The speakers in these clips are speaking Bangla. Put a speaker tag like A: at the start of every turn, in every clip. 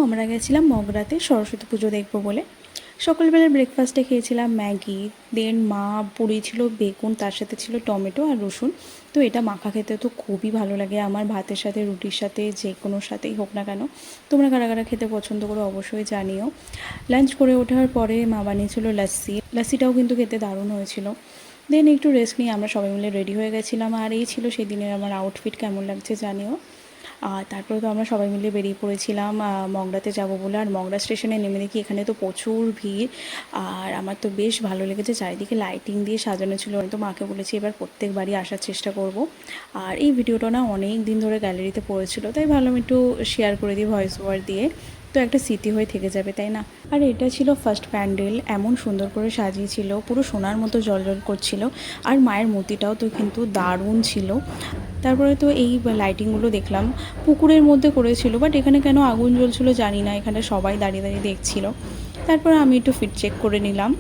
A: আমরা গেছিলাম মগরাতে সরস্বতী পুজো দেখবো বলে। সকালবেলা ব্রেকফাস্টে খেয়েছিলাম ম্যাগি, দেন মা পুড়িয়েছিল বেগুন, তার সাথে ছিল টমেটো আর রসুন। তো এটা মাখা খেতে তো খুবই ভালো লাগে আমার, ভাতের সাথে রুটির সাথে যে কোনোর সাথেই হোক না কেন। তোমরা কারা কারা খেতে পছন্দ করো অবশ্যই জানিও। লাঞ্চ করে ওঠার পরে মা বানিয়েছিল লাস্সি, লাস্সিটাও কিন্তু খেতে দারুণ হয়েছিল। দেন একটু রেস্ট নিয়ে আমরা সবাই মিলে রেডি হয়ে গেছিলাম, আর এই ছিল সেদিনের আমার আউটফিট। কেমন লাগছে জানিও। আর তারপরে তো আমরা সবাই মিলে বেরিয়ে পড়েছিলাম মগরাতে যাব বলে। আর মগরা স্টেশনে নেমে দেখি এখানে তো প্রচুর ভিড়, আর আমার তো বেশ ভালো লেগেছে, চারিদিকে লাইটিং দিয়ে সাজানো ছিল। আমি তো মাকে বলেছি এবার প্রত্যেকবারই আসার চেষ্টা করব। আর এই ভিডিওটা না অনেক দিন ধরে গ্যালারিতে পড়েছিল, তাই ভাবলাম একটু শেয়ার করে দিই ভয়েস ওভার দিয়ে, তো একটা স্মৃতি হয়ে থেকে যাবে, তাই না। আর এটা ছিল ফার্স্ট প্যান্ডেল, এমন সুন্দর করে সাজিয়েছিল, পুরো সোনার মতো জলজল করছিল। আর মায়ের মূর্তিটাও তো কিন্তু দারুণ ছিল। তারপরে তো এই লাইটিংগুলো দেখলাম, পুকুরের মধ্যে করেছিল, বাট এখানে কেন আগুন জ্বলছিল জানি না, এখানে সবাই দাঁড়িয়ে দাঁড়িয়ে দেখছিল। তারপরে আমি একটু ফিট চেক করে নিলাম,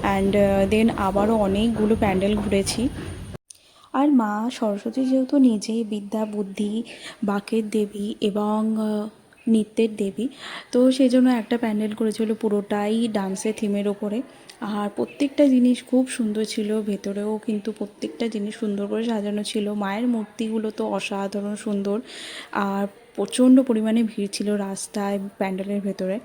A: অ্যান্ড দেন আবারও অনেকগুলো প্যান্ডেল ঘুরেছি। আর মা সরস্বতী যেহেতু নিজেই বিদ্যা বুদ্ধি বাকের দেবী এবং নৃত্যের দেবী, তো সেই জন্য একটা প্যান্ডেল করেছিল পুরোটাই ডান্সের থিমের ওপরে। আর প্রত্যেকটা জিনিস খুব সুন্দর ছিল, ভেতরেও কিন্তু প্রত্যেকটা জিনিস সুন্দর করে সাজানো ছিল। মায়ের মূর্তিগুলো তো অসাধারণ সুন্দর। আর প্রচণ্ড পরিমাণে ভিড় ছিল রাস্তায় প্যান্ডেলের ভেতরে।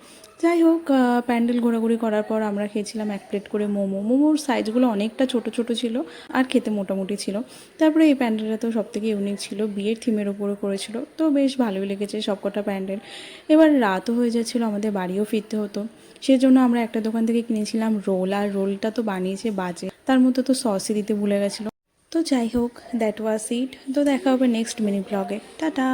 A: যাই হোক, প্যান্ডেল ঘোরাঘুরি করার পর আমরা খেয়েছিলাম 1 প্লেট করে মোমো। মোমোর সাইজগুলো অনেকটা ছোট ছোট ছিল, আর খেতে মোটামুটি ছিল। তারপরে এই প্যান্ডেলটা তো সবথেকে ইউনিক ছিল, বিয়ের থিমের ওপরে করেছিল, তো বেশ ভালোই লেগেছে সবকটা প্যান্ডেল। এবার রাতও হয়ে যাচ্ছিলো, আমাদের বাড়িও ফিরতে হতো। সেজন্য আমরা একটা দোকান থেকে কিনেছিলাম রোল, আর রোলটা তো বানিয়েছে বাজে, তার মধ্যে তো সসই দিতে ভুলে গেছিলো। তো যাই হোক, দ্যাট ওয়াজ ইট। তো দেখা হবে নেক্সট মিনি ব্লগে। টাটা।